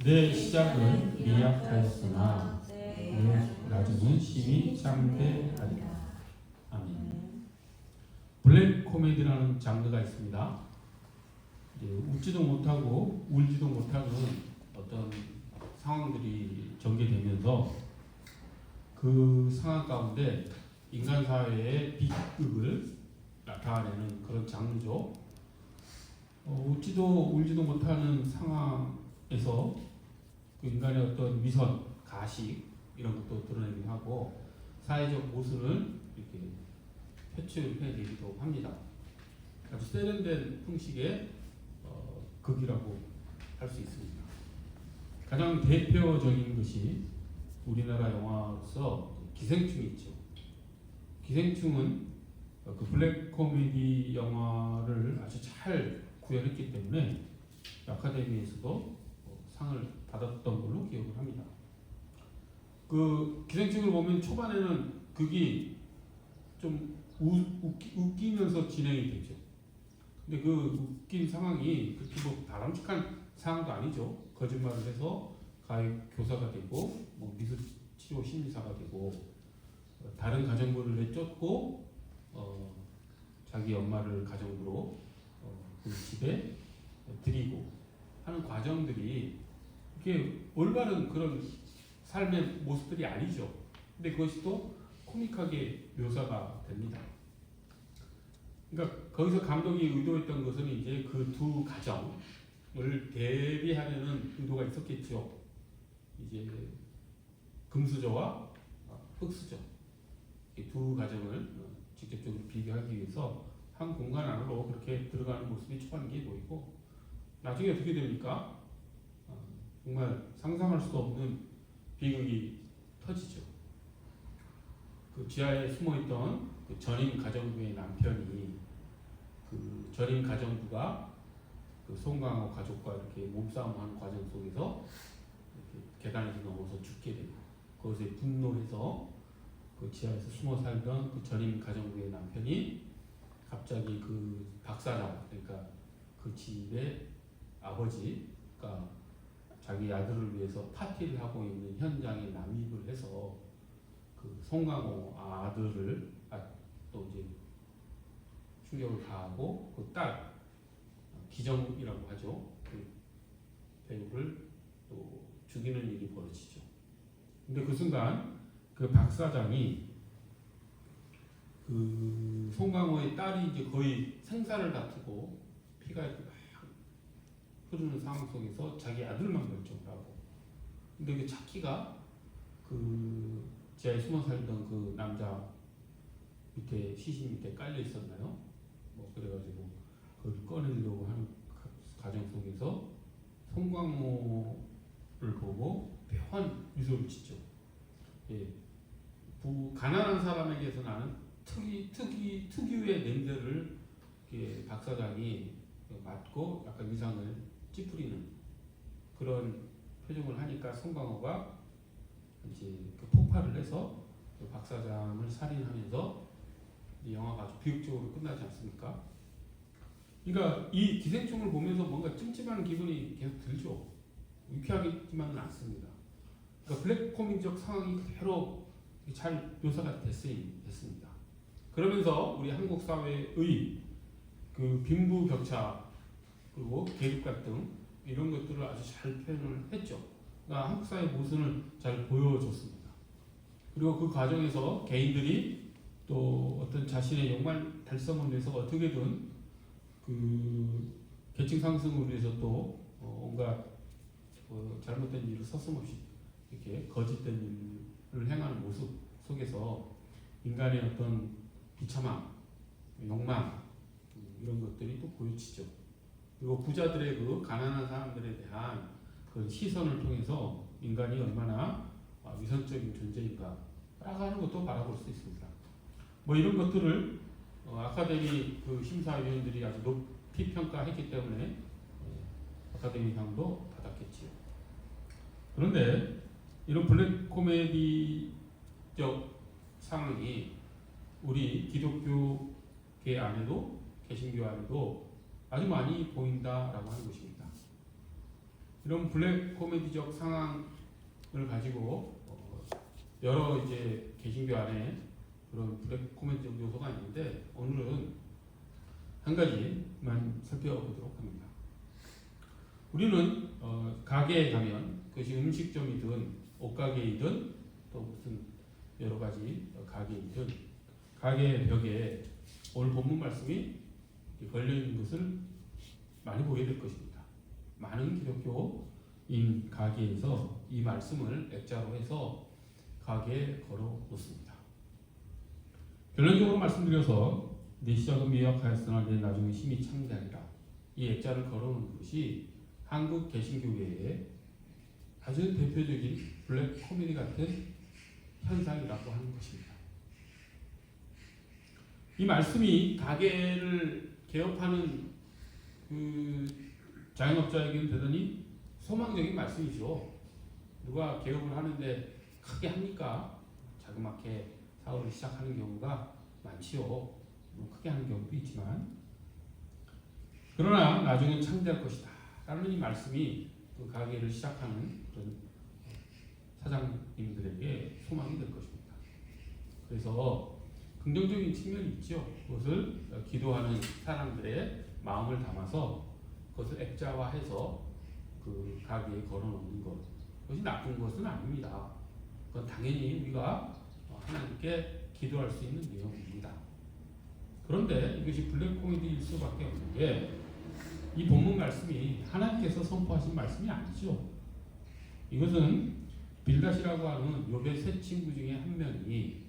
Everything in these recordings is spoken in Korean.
내 시작은 미약하였으나 내 나중은 심히 장대하리라. 아멘. 블랙 코미디라는 장르가 있습니다. 웃지도 못하고 울지도 못하는 어떤 상황들이 전개되면서 그 상황 가운데 인간 사회의 비극을 나타내는 그런 장르죠. 웃지도 울지도 못하는 상황에서 그 인간의 어떤 위선, 가식 이런 것도 드러내기도 하고 사회적 모순을 이렇게 표출해내기도 합니다. 아주 세련된 형식의 극이라고 할 수 있습니다. 가장 대표적인 것이 우리나라 영화로서 기생충이 있죠. 기생충은 그 블랙 코미디 영화를 아주 잘 구현했기 때문에 아카데미에서도 상을 받았던 걸로 기억을 합니다. 그 기생충을 보면 초반에는 극이 좀 웃기면서 진행이 되죠. 근데 그 웃긴 상황이 그렇게 뭐 바람직한 상황도 아니죠. 거짓말을 해서 가해 교사가 되고 뭐 미술 치료 심리사가 되고 다른 가정부를 내쫓고 자기 엄마를 가정부로 그 집에 들이고 하는 과정들이 이렇게 올바른 그런 삶의 모습들이 아니죠. 근데 그것이 또 코믹하게 묘사가 됩니다. 그러니까 거기서 감독이 의도했던 것은 이제 그 두 가정을 대비하려는 의도가 있었겠죠. 이제 금수저와 흑수저 이 두 가정을 직접적으로 비교하기 위해서 한 공간 안으로 그렇게 들어가는 모습이 초반기에 보이고 나중에 어떻게 됩니까? 정말 상상할 수도 없는 비극이 터지죠. 그 지하에 숨어있던 그 전임 가정부의 남편이 그 전임 가정부가 그 송강호 가족과 이렇게 몸싸움하는 과정 속에서 이렇게 계단에서 넘어서 죽게 되고 그것에 분노해서 그 지하에서 숨어 살던 그 전임 가정부의 남편이 갑자기 그 박사장 그러니까 그 집의 아버지가 자기 아들을 위해서 파티를 하고 있는 현장에 남입을 해서 그 송강호 아들을 또 이제 충격을 가하고 그 딸 기정이라고 하죠. 그 배우를 또 죽이는 일이 벌어지죠. 근데 그 순간 그 박사장이 그 송강호의 딸이 이제 거의 생사를 다투고 피가 막 흐르는 상황 속에서 자기 아들만 결정을 하고 근데 그 차키가 그 지하에 숨어 살던 그 남자 밑에 시신 밑에 깔려 있었나요? 뭐 그래가지고 그걸 꺼내려고 하는 과정 속에서 송강호를 보고 묘한 미소를 짓죠. 예, 가난한 사람에게서 나는 특유의 냄새를 박 사장이 맡고 약간 위상을 찌푸리는 그런 표정을 하니까 송강호가 이제 그 폭발을 해서 그 박 사장을 살인하면서 이 영화가 아주 비극적으로 끝나지 않습니까? 그러니까 이 기생충을 보면서 뭔가 찜찜한 기분이 계속 들죠. 유쾌하지만은 않습니다. 그러니까 블랙 코미디적 상황이 그대로 잘 묘사가 됐습니다. 그러면서 우리 한국 사회의 그 빈부격차 그리고 계급 갈등 이런 것들을 아주 잘 표현을 했죠. 그러니까 한국 사회 모순을 잘 보여줬습니다. 그리고 그 과정에서 개인들이 또 어떤 자신의 욕망 달성을 위해서 어떻게든 그 계층 상승을 위해서 또 온갖 잘못된 일을 서슴없이 이렇게 거짓된 일을 행하는 모습 속에서 인간의 어떤 비참함, 욕망 이런 것들이 또 보여지죠. 그리고 부자들의 그 가난한 사람들에 대한 그 시선을 통해서 인간이 얼마나 위선적인 존재인가 따라가는 것도 바라볼 수 있습니다. 뭐 이런 것들을 아카데미 그 심사위원들이 아주 높이 평가했기 때문에 아카데미상도 받았겠지요. 그런데 이런 블랙 코미디적 상황이 우리 기독교계 안에도 개신교 안에도 아주 많이 보인다라고 하는 것입니다. 이런 블랙 코미디적 상황을 가지고 여러 이제 개신교 안에 그런 블랙 코미디적 요소가 있는데 오늘은 한 가지만 살펴보도록 합니다. 우리는 가게에 가면 그것이 음식점이든 옷가게이든 또 무슨 여러 가지 가게이든 가게 벽에 오늘 본문 말씀이 걸려 있는 것을 많이 보게 될 것입니다. 많은 기독교인 가게에서 이 말씀을 액자로 해서 가게에 걸어 놓습니다. 결론적으로 말씀드려서 내 시작은 미약하였으나 내 나중에 심히 창대하리라. 이 액자를 걸어 놓은 것이 한국 개신교계의 아주 대표적인 블랙 코미디 같은 현상이라고 하는 것입니다. 이 말씀이 가게를 개업하는 그 자영업자에게는 대단히 소망적인 말씀이죠. 누가 개업을 하는데 크게 합니까? 자그맣게 사업을 시작하는 경우가 많지요. 크게 하는 경우도 있지만 그러나 나중엔 창대할 것이다 라는 이 말씀이 그 가게를 시작하는 그런 사장님들에게 소망이 될 것입니다. 그래서 긍정적인 측면이 있죠. 그것을 기도하는 사람들의 마음을 담아서 그것을 액자화해서 그 가게에 걸어놓는 것, 그것이 나쁜 것은 아닙니다. 그건 당연히 우리가 하나님께 기도할 수 있는 내용입니다. 그런데 이것이 블랙 코미디일 수밖에 없는 게 이 본문 말씀이 하나님께서 선포하신 말씀이 아니죠. 이것은 빌닷이라고 하는 욥의 세 친구 중에 한 명이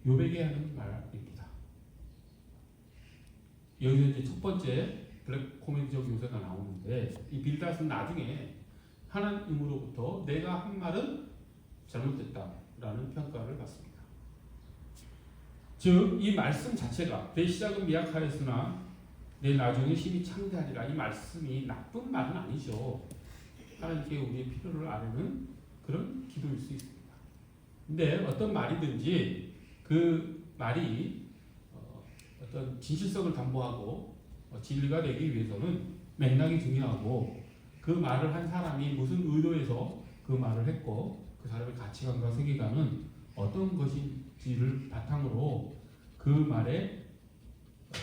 욥에게 하는 말입니다. 여기서 이제 첫 번째 블랙 코미디적 요소가 나오는데 이 빌닷은 나중에 하나님으로부터 내가 한 말은 잘못됐다라는 평가를 받습니다. 즉 이 말씀 자체가 내 시작은 미약하였으나 내 나중에 심히 창대하리라. 이 말씀이 나쁜 말은 아니죠. 하나님께 우리의 필요를 아뢰는 그런 기도일 수 있습니다. 근데 어떤 말이든지 그 말이 어떤 진실성을 담보하고 진리가 되기 위해서는 맥락이 중요하고 그 말을 한 사람이 무슨 의도에서 그 말을 했고 그 사람의 가치관과 세계관은 어떤 것인지를 바탕으로 그 말의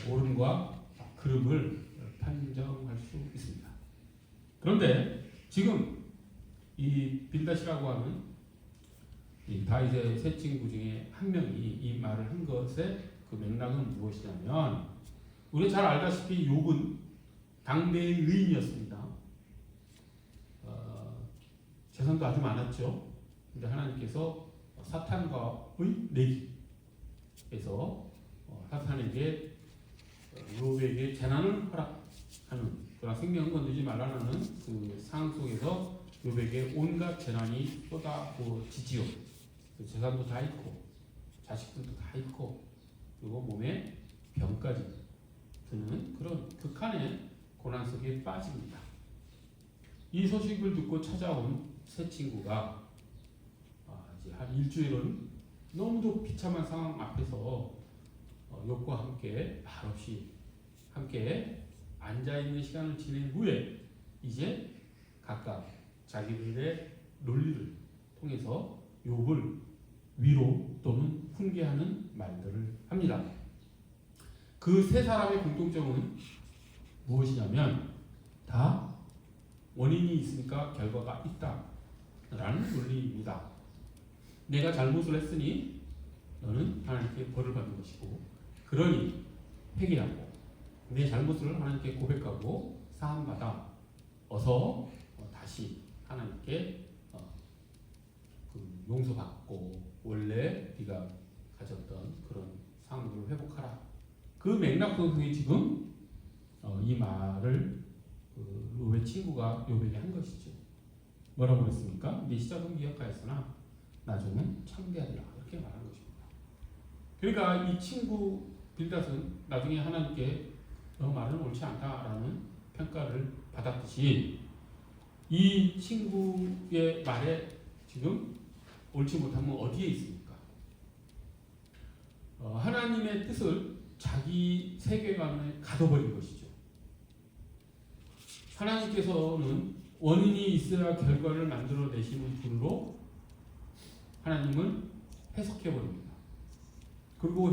옳음과 그름을 판정할 수 있습니다. 그런데 지금 이 빌닷이라고 하는 이 다윗의 세 친구 중에 한 명이 이 말을 한 것의 그 맥락은 무엇이냐면 우리 잘 알다시피 욥은 당대의 의인이었습니다. 재산도 아주 많았죠. 근데 하나님께서 사탄과의 내기에서 사탄에게 욥에게 재난을 허락하는 그러나 생명은 건드리지 말라는 그 상황 속에서 욥에게 온갖 재난이 쏟아부어지지요. 재산도 다 있고 자식들도 다 있고 그리고 몸에 병까지 드는 그런 극한의 고난 속에 빠집니다. 이 소식을 듣고 찾아온 세 친구가 이제 한 일주일은 너무도 비참한 상황 앞에서 욥과 함께 말없이 함께 앉아있는 시간을 지낸 후에 이제 각각 자기들의 논리를 통해서 욥을 위로 또는 훈계하는 말들을 합니다. 그 세 사람의 공통점은 무엇이냐면 다 원인이 있으니까 결과가 있다라는 논리입니다. 내가 잘못을 했으니 너는 하나님께 벌을 받는 것이고 그러니 회개하고 내 잘못을 하나님께 고백하고 사함받아 어서 다시 하나님께 용서받고 원래 네가 가졌던 그런 상황을 회복하라. 그 맥락 속에 지금 이 말을 욥의 친구가 욥에게 한 것이죠. 뭐라고 그랬습니까? 네 시작은 미약하였으나 나중은 창대하리라. 이렇게 말한 것입니다. 그러니까 이 친구 빌닷은 나중에 하나님께 너 말은 옳지 않다라는 평가를 받았듯이 이 친구의 말에 지금 옳지 못함은 어디에 있습니까? 하나님의 뜻을 자기 세계관에 가둬버린 것이죠. 하나님께서는 원인이 있어야 결과를 만들어내시는 분으로 하나님은 해석해버립니다. 그리고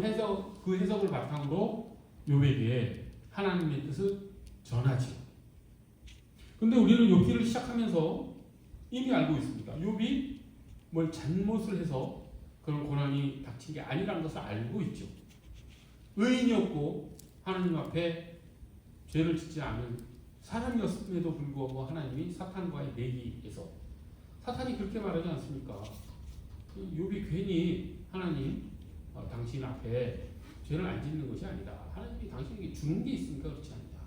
그 해석을 바탕으로 욥에게 하나님의 뜻을 전하죠. 근데 우리는 욥기를 시작하면서 이미 알고 있습니다. 욥이 뭘 잘못을 해서 그런 고난이 닥친 게 아니라는 것을 알고 있죠. 의인이었고 하나님 앞에 죄를 짓지 않은 사람이었음에도 불구하고 하나님이 사탄과의 내기에서 사탄이 그렇게 말하지 않습니까? 욥이 괜히 하나님 당신 앞에 죄를 안 짓는 것이 아니다. 하나님이 당신에게 주는 게 있으니까 그렇지 않냐.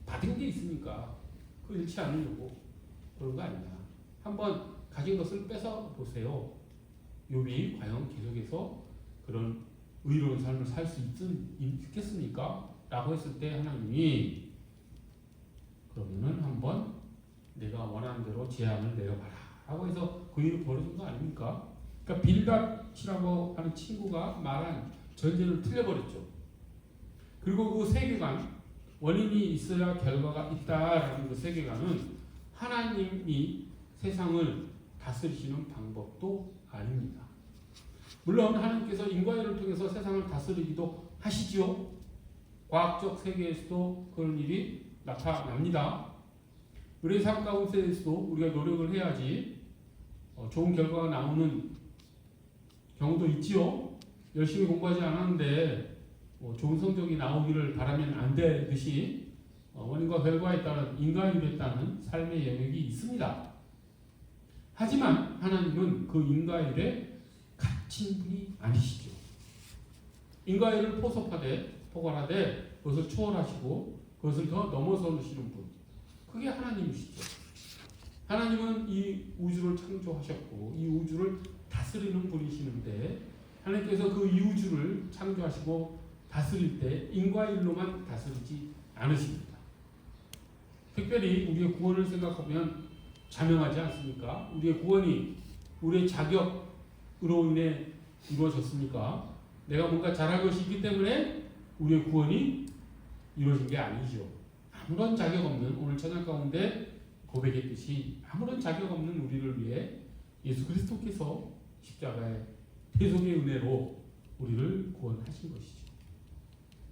받은 게 있으니까 그거 잃지 않으려고 그런 거 아니냐. 한번 가진 것을 뺏어 보세요. 욥이 과연 계속해서 그런 의로운 삶을 살 수 있겠습니까? 라고 했을 때 하나님이 그러면은 한번 내가 원하는 대로 재앙을 내려봐라 라고 해서 그 일을 벌어진 거 아닙니까? 그러니까 빌닷이라고 하는 친구가 말한 전제를 틀려버렸죠. 그리고 그 세계관, 원인이 있어야 결과가 있다라는 그 세계관은 하나님이 세상을 다스리시는 방법도 아닙니다. 물론 하나님께서 인과일을 통해서 세상을 다스리기도 하시지요. 과학적 세계에서도 그런 일이 나타납니다. 우리의 삶 가운데에서도 우리가 노력을 해야지 좋은 결과가 나오는 경우도 있지요. 열심히 공부하지 않았는데 좋은 성적이 나오기를 바라면 안 되듯이 원인과 결과에 따른 인과일에 따른 삶의 영역이 있습니다. 하지만 하나님은 그 인과일에 갇힌 분이 아니시죠. 인과일을 포괄하되 그것을 초월하시고 그것을 더 넘어서시는 분, 그게 하나님이시죠. 하나님은 이 우주를 창조하셨고 이 우주를 다스리는 분이시는데 하나님께서 그 이 우주를 창조하시고 다스릴 때 인과일로만 다스리지 않으십니다. 특별히 우리의 구원을 생각하면 자명하지 않습니까? 우리의 구원이 우리의 자격으로 인해 이루어졌습니까? 내가 뭔가 잘한 것이 있기 때문에 우리의 구원이 이루어진 게 아니죠. 아무런 자격 없는, 오늘 찬양 가운데 고백했듯이 아무런 자격 없는 우리를 위해 예수 그리스도께서 십자가의 대속의 은혜로 우리를 구원하신 것이죠.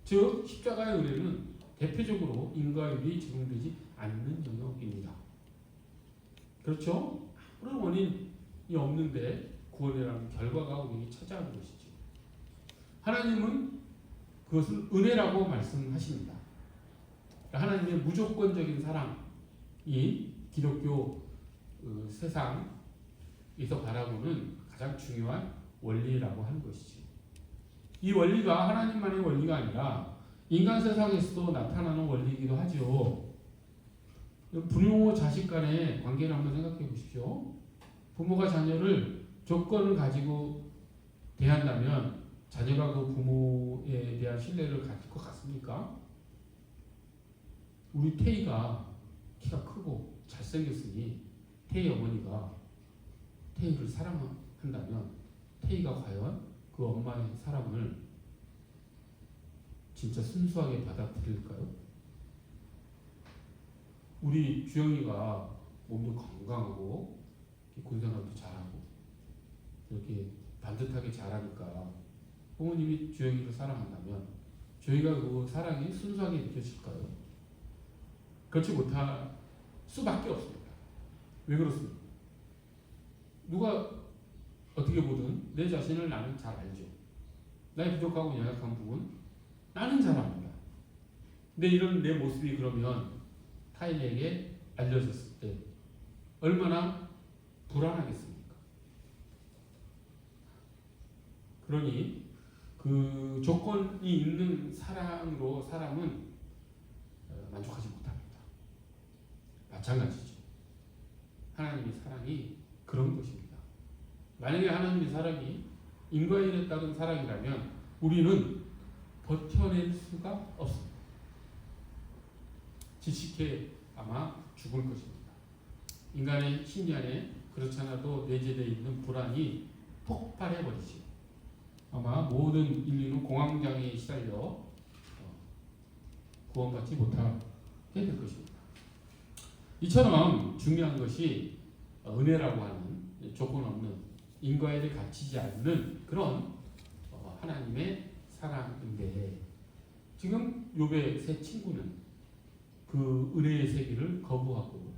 즉 십자가의 은혜는 대표적으로 인과율이 적용되지 않는 영역입니다. 그렇죠? 아무런 원인이 없는데 구원이라는 결과가 우리에게 찾아오는 것이죠. 하나님은 그것을 은혜라고 말씀하십니다. 하나님의 무조건적인 사랑이 기독교 세상에서 바라보는 가장 중요한 원리라고 하는 것이죠. 이 원리가 하나님만의 원리가 아니라 인간 세상에서도 나타나는 원리이기도 하죠. 부모 자식 간의 관계를 한번 생각해 보십시오. 부모가 자녀를 조건을 가지고 대한다면 자녀가 그 부모에 대한 신뢰를 가질 것 같습니까? 우리 태희가 키가 크고 잘생겼으니 태희 어머니가 태희를 사랑한다면 태희가 과연 그 엄마의 사랑을 진짜 순수하게 받아들일까요? 우리 주영이가 몸도 건강하고 군생활도 잘하고 이렇게 반듯하게 잘하니까 부모님이 주영이를 사랑한다면 주영이가 그 사랑이 순수하게 느껴질까요? 그렇지 못할 수밖에 없습니다. 왜 그렇습니까? 누가 어떻게 보든 내 자신을 나는 잘 알죠. 나의 부족하고 연약한 부분 나는 잘 압니다. 근데 이런 내 모습이 그러면 타인에게 알려졌을 때 얼마나 불안하겠습니까? 그러니 그 조건이 있는 사랑으로 사람은 만족하지 못합니다. 마찬가지죠. 하나님의 사랑이 그런 것입니다. 만약에 하나님의 사랑이 인과일에 따른 사랑이라면 우리는 버텨낼 수가 없습니다. 지식해 아마 죽을 것입니다. 인간의 심리 안에 그렇지 않아도 내재되어 있는 불안이 폭발해버리죠. 아마 모든 인류는 공황장애에 시달려 구원받지 못하게 될 것입니다. 이처럼 중요한 것이 은혜라고 하는 조건 없는 인과에 갇히지 않는 그런 하나님의 사랑인데, 지금 욥의 세 친구는 그 은혜의 세계를 거부하고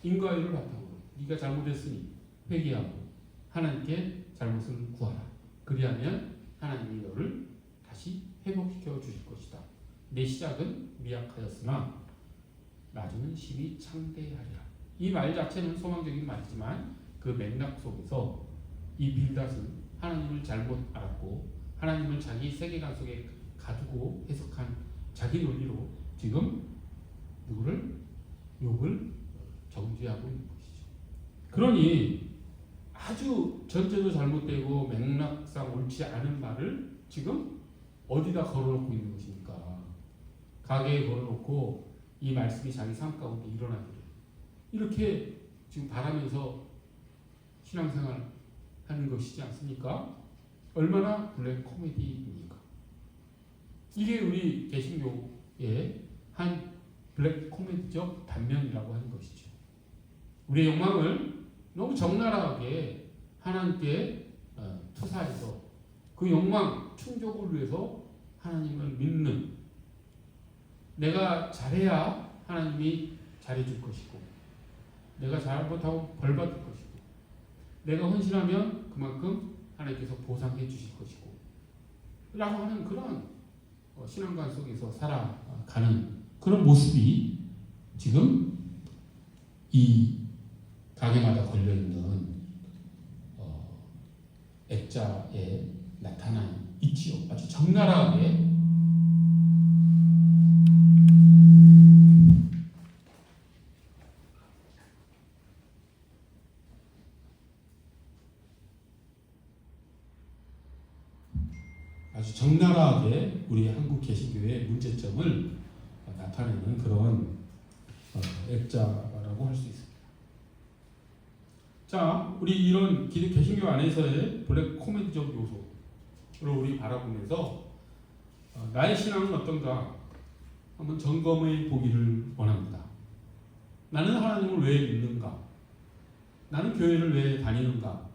인과의를 바탕으로 네가 잘못했으니 회개하고 하나님께 잘못을 구하라. 그리하면 하나님이 너를 다시 회복시켜 주실 것이다. 내 시작은 미약하였으나 나중은 심히 창대하리라. 이 말 자체는 소망적인 말이지만 그 맥락 속에서 이 빌닷은 하나님을 잘못 알았고 하나님을 자기 세계관 속에 가두고 해석한 자기 논리로 지금 누구를? 욥을 정죄하고 있는 것이죠. 그러니 아주 전제도 잘못되고 맥락상 옳지 않은 말을 지금 어디다 걸어놓고 있는 것입니까? 가게에 걸어놓고 이 말씀이 자기 삶 가운데 일어나기를 이렇게 지금 바라면서 신앙생활 하는 것이지 않습니까? 얼마나 블랙 코미디입니까? 이게 우리 개신교의 한 블랙 코미디적 단면이라고 하는 것이죠. 우리의 욕망을 너무 적나라하게 하나님께 투사해서 그 욕망 충족을 위해서 하나님을 믿는, 내가 잘해야 하나님이 잘해줄 것이고 내가 잘못하고 벌받을 것이고 내가 헌신하면 그만큼 하나님께서 보상해 주실 것이고 라고 하는 그런 신앙관 속에서 살아가는 그런 모습이 지금 이 가게마다 걸려있는 액자에 나타나 있지요. 아주 적나라하게 우리 한국 개신교의 문제점을 나타내는 그런 액자라고 할 수 있습니다. 자, 우리 이런 개신교 안에서의 블랙 코미디적 요소를 우리 바라보면서 나의 신앙은 어떤가 한번 점검해 보기를 원합니다. 나는 하나님을 왜 믿는가? 나는 교회를 왜 다니는가?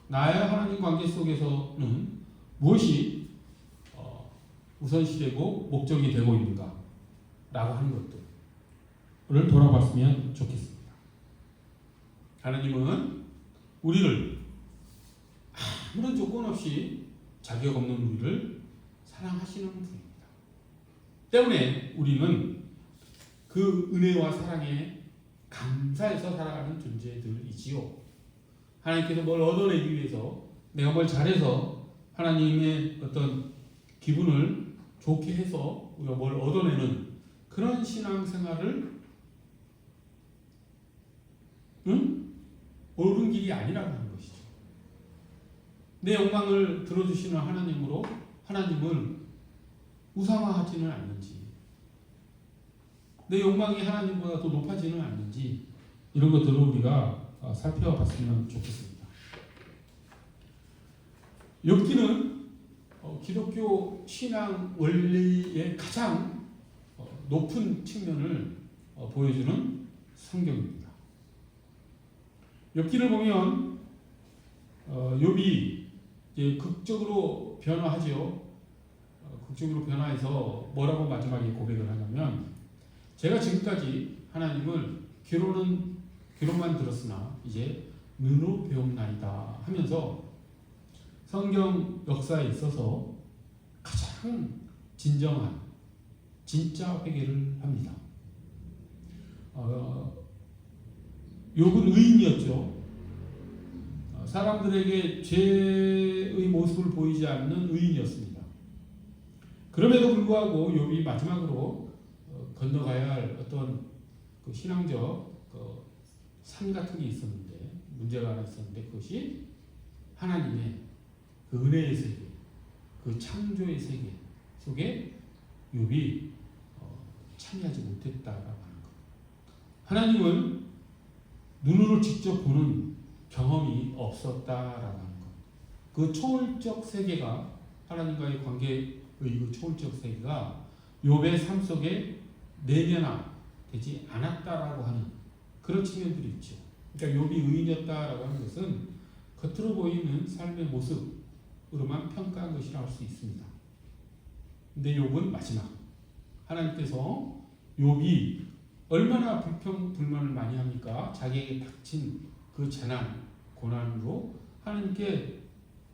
나의 하나님 관계 속에서는 무엇이 우선시되고 목적이 되고 있는가? 라고 하는 것들을 돌아봤으면 좋겠습니다. 하나님은 우리를 아무런 조건 없이 자격 없는 우리를 사랑하시는 분입니다. 때문에 우리는 그 은혜와 사랑에 감사해서 살아가는 존재들이지요. 하나님께서 뭘 얻어내기 위해서 내가 뭘 잘해서 하나님의 어떤 기분을 좋게 해서 우리가 뭘 얻어내는 그런 신앙생활을 옳은 길이 아니라고 하는 것이죠. 내 욕망을 들어주시는 하나님으로 하나님을 우상화하지는 않는지, 내 욕망이 하나님보다 더 높아지는 않는지, 이런 것들을 우리가 살펴봤으면 좋겠습니다. 욥기는 기독교 신앙 원리의 가장 높은 측면을 보여주는 성경입니다. 욥기를 보면 욥이 이제 극적으로 변화하죠. 극적으로 변화해서 뭐라고 마지막에 고백을 하냐면, 제가 지금까지 하나님을 귀로만 들었으나 이제 눈으로 배웠나이다 하면서 성경 역사에 있어서 가장 진정한 진짜 회개를 합니다. 욥은 의인이었죠. 사람들에게 죄의 모습을 보이지 않는 의인이었습니다. 그럼에도 불구하고 욥이 마지막으로 건너가야 할 어떤 그 신앙적 산 같은 게 있었는데, 문제가 하나 있었는데, 그것이 하나님의 그 은혜의 세계, 그 창조의 세계 속에 욥이 참여하지 못했다라고 하는 것. 하나님은 눈으로 직접 보는 경험이 없었다라고 하는 것. 그 초월적 세계가, 하나님과의 관계의 그 초월적 세계가 욥의 삶 속에 내면화 되지 않았다라고 하는 그런 측면들이 있죠. 그러니까 욥이 의인이었다라고 하는 것은 겉으로 보이는 삶의 모습으로만 평가한 것이라 할 수 있습니다. 근데 욥은 마지막 하나님께서 욥이 얼마나 불평불만을 많이 합니까? 자기에게 닥친 그 재난, 고난으로 하나님께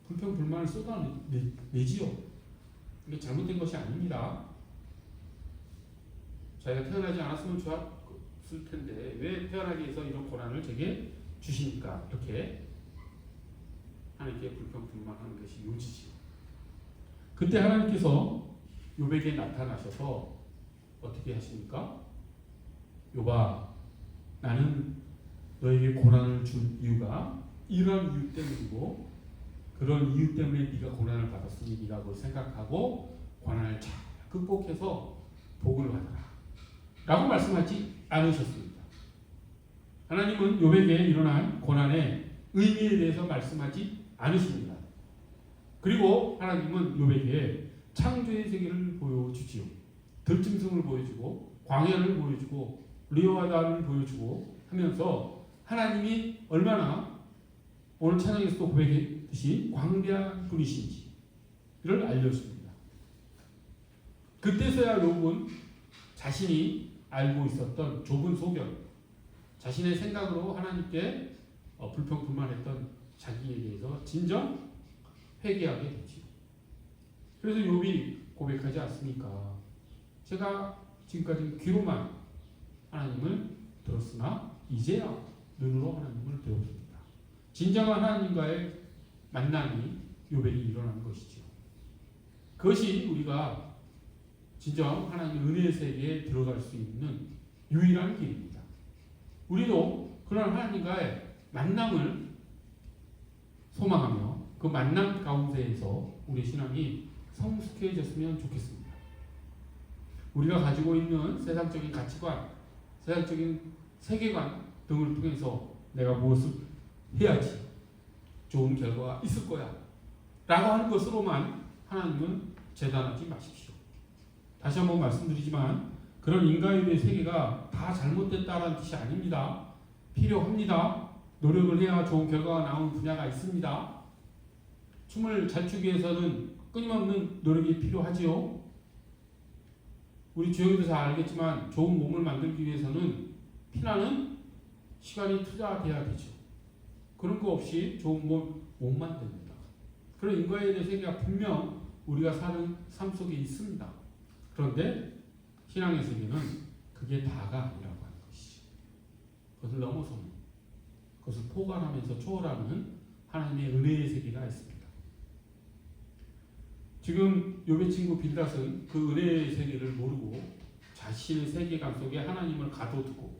불평불만을 쏟아내지요. 이게 잘못된 것이 아닙니다. 자기가 태어나지 않았으면 좋았을 텐데 왜 태어나게 해서 이런 고난을 제게 주시니까 이렇게 하나님께 불평불만하는 것이 요지지요. 그때 하나님께서 욥에게 나타나셔서 어떻게 하십니까? 욥아, 나는 너에게 고난을 준 이유가 이런 이유 때문이고 그런 이유 때문에 네가 고난을 받았으니 네가 그걸 생각하고 고난을 잘 극복해서 복을 받아라 라고 말씀하지 않으셨습니다. 하나님은 욥에게 일어난 고난의 의미에 대해서 말씀하지 않으십니다. 그리고 하나님은 욥에게 창조의 세계를 보여주지요. 들짐승을 보여주고 광야를 보여주고 리오하다를 보여주고 하면서 하나님이 얼마나 오늘 찬양에서도 고백했듯이 광대한 분이신지를 알려줍니다. 그때서야 욥은 자신이 알고 있었던 좁은 소견, 자신의 생각으로 하나님께 불평불만했던 자기에 대해서 진정 회개하게 되지. 그래서 욥이 고백하지 않습니까? 제가 지금까지 귀로만 하나님을 들었으나 이제야 눈으로 하나님을 배웠습니다. 진정한 하나님과의 만남이 욥에게 일어나는 것이죠. 그것이 우리가 진정 하나님의 은혜의 세계에 들어갈 수 있는 유일한 길입니다. 우리도 그런 하나님과의 만남을 소망하며 그 만남 가운데에서 우리 신앙이 성숙해졌으면 좋겠습니다. 우리가 가지고 있는 세상적인 가치관, 세상적인 세계관 등을 통해서 내가 무엇을 해야지 좋은 결과가 있을 거야 라고 하는 것으로만 하나님은 재단하지 마십시오. 다시 한번 말씀드리지만 그런 인간의 세계가 다 잘못됐다는 뜻이 아닙니다. 필요합니다. 노력을 해야 좋은 결과가 나오는 분야가 있습니다. 춤을 잘 추기 위해서는 끊임없는 노력이 필요하지요. 우리 주영이도 잘 알겠지만 좋은 몸을 만들기 위해서는 피나는 시간이 투자돼야 되죠. 그런 거 없이 좋은 몸 못 만듭니다. 그런 인과에 대한 세계가 분명 우리가 사는 삶 속에 있습니다. 그런데 신앙의 세계는 그게 다가 아니라고 하는 것이죠. 그것을 넘어서는, 그것을 포괄하면서 초월하는 하나님의 은혜의 세계가 있습니다. 지금 욥의 친구 빌닷은 그 은혜의 세계를 모르고 자신의 세계관 속에 하나님을 가둬두고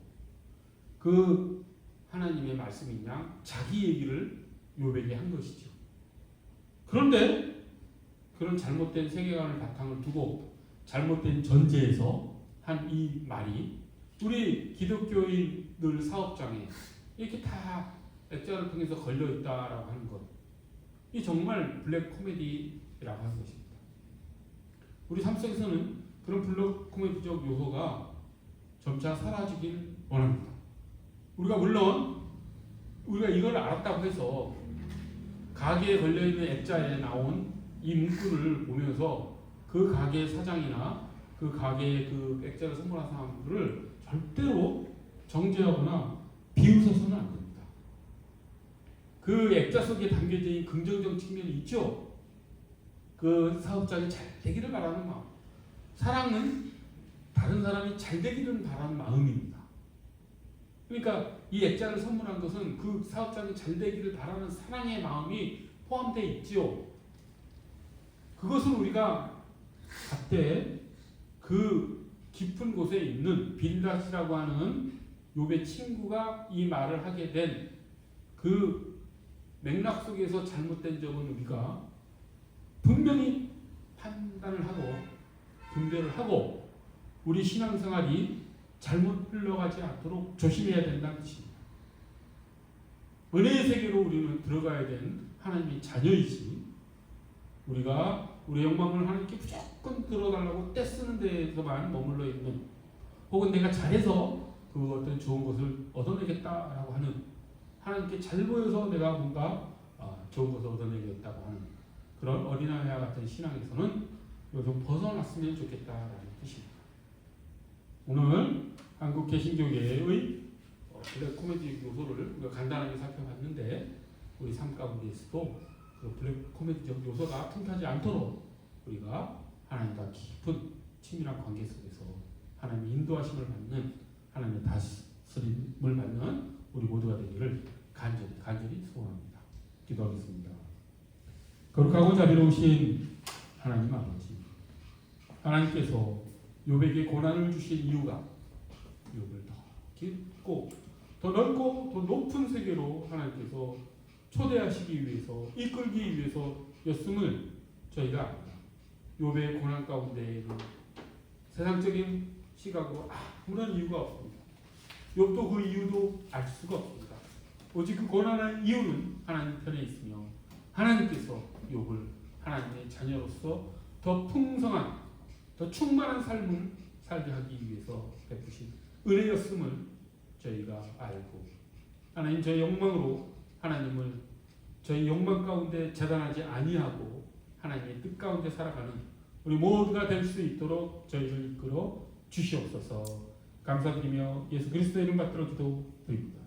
그 하나님의 말씀인 양 자기 얘기를 욥에게 한 것이죠. 그런데 그런 잘못된 세계관을 바탕을 두고 잘못된 전제에서 한 이 말이 우리 기독교인들 사업장에 이렇게 다 액자를 통해서 걸려있다라고 하는 것, 이 정말 블랙 코미디라고 하는 것입니다. 우리 삶 속에서는 그런 블랙 코미디적 요소가 점차 사라지길 원합니다. 물론 우리가 이걸 알았다고 해서 가게에 걸려있는 액자에 나온 이 문구를 보면서 그 가게 사장이나 그 가게에 그 액자를 선물한 사람들을 절대로 정죄하거나 비웃어서는 안 됩니다. 그 액자 속에 담겨져 있는 긍정적 측면이 있죠. 그 사업장이 잘 되기를 바라는 마음. 사랑은 다른 사람이 잘 되기를 바라는 마음입니다. 그러니까 이 액자를 선물한 것은 그 사업장이 잘 되기를 바라는 사랑의 마음이 포함되어 있지요. 그것을 우리가 그때 그 깊은 곳에 있는 빌닷이라고 하는 욥의 친구가 이 말을 하게 된 그 맥락 속에서 잘못된 점은 우리가 분명히 판단을 하고 분별을 하고 우리 신앙생활이 잘못 흘러가지 않도록 조심해야 된다는 뜻입니다. 은혜의 세계로 우리는 들어가야 되는 하나님의 자녀이지, 우리가 우리 영광을 하나님께 무조건 들어달라고 떼쓰는 데에서만 머물러 있는, 혹은 내가 잘해서 그 어떤 좋은 것을 얻어내겠다라고 하는, 하나님께 잘 보여서 내가 뭔가 좋은 것을 얻어내겠다고 하는 그런 어린아이와 같은 신앙에서는 좀 벗어났으면 좋겠다라는 뜻입니다. 오늘 한국 개신교계의 블랙 코미디 요소를 우리가 간단하게 살펴봤는데, 우리 삶 가운데에서도 그 블랙 코미디적 요소가 틈타지 않도록 우리가 하나님과 깊은 친밀한 관계 속에서 하나님의 인도하심을 받는, 하나님의 다스림을 받는 우리 모두가 되기를 간절히 소원합니다. 기도하겠습니다. 거룩하고 자비로우신 하나님 아버지, 하나님께서 욥에게 고난을 주신 이유가 욥을 더 깊고 더 넓고 더 높은 세계로 하나님께서 초대하시기 위해서, 이끌기 위해서였음을 저희가 압니다. 욥의 고난 가운데에는 세상적인 시각으로 아무런 이유가 없습니다. 욥도 그 이유도 알 수가 없습니다. 오직 그 고난의 이유는 하나님 편에 있으며, 하나님께서 욥을 하나님의 자녀로서 더 풍성한, 더 충만한 삶을 살게 하기 위해서 베푸신 은혜였음을 저희가 알고, 하나님 저희 욕망으로 하나님을 저희 욕망 가운데 재단하지 아니하고 하나님의 뜻 가운데 살아가는 우리 모두가 될 수 있도록 저희를 이끌어 주시옵소서. 감사드리며 예수 그리스도의 이름 받들어 기도드립니다.